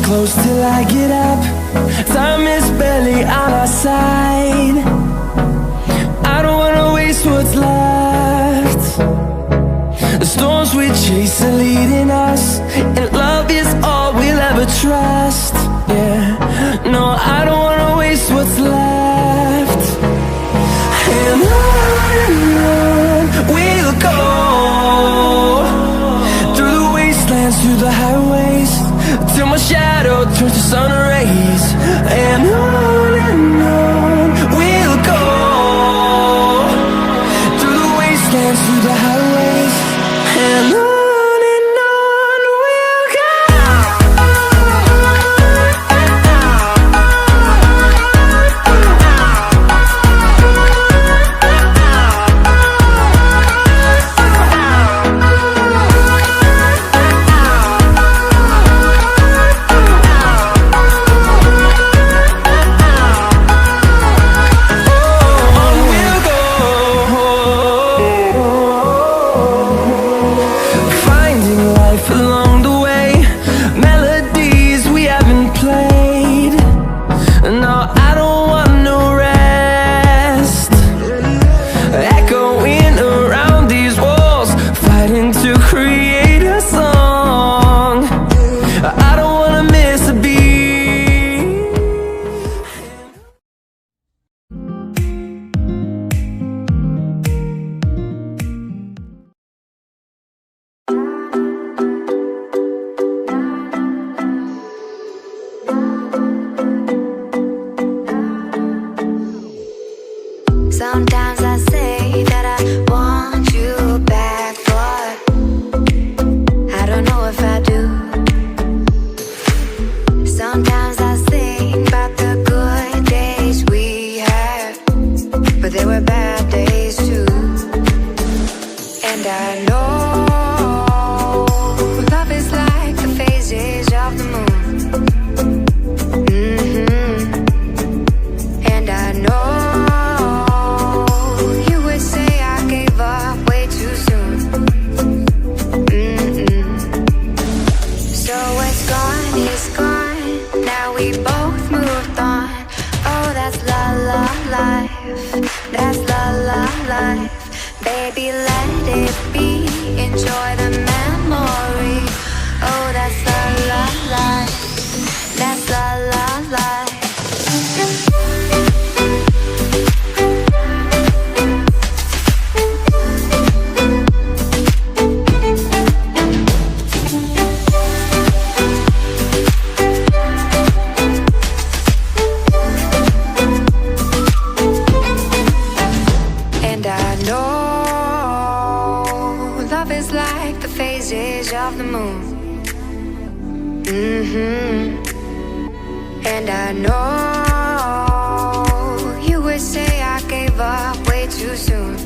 close till I get up. Time is barely on our side. I don't wanna waste what's left. The storms we chase are leading us, and love is all we'll ever trust. Yeah, no, I don't wanna waste what's left. And on we'll go, through the wastelands, through the highways, till my shadow turns to sun rays. And on we'll go, through the wastelands, through the highways, and on. Sometimes I say that I want you back, but I don't know if I do. Sometimes I think about the good days we had, but there were bad days too. And I know love is like the phases of the moon. And I know that's la la life. Baby, let it be. Enjoy the memory. Oh, that's la la life. That's la la life. Of the moon. And I know you would say I gave up way too soon.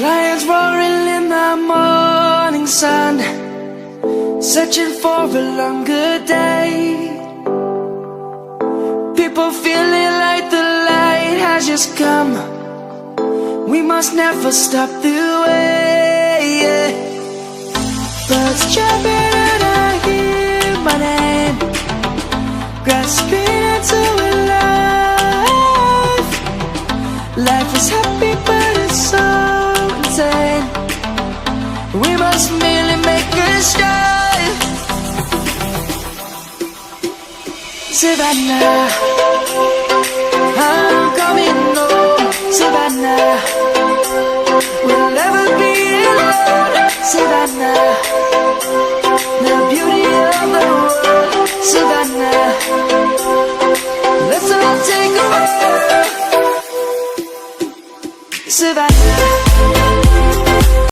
Lions roaring in the morning sun, searching for a longer day. People feeling like the light has just come. We must never stop the way. Birds chirping and I hear my name, grasping into a life. Life is happy but it's so insane. We must merely destroy. Savannah, I'm coming home. Savannah, we'll never be alone. Savannah.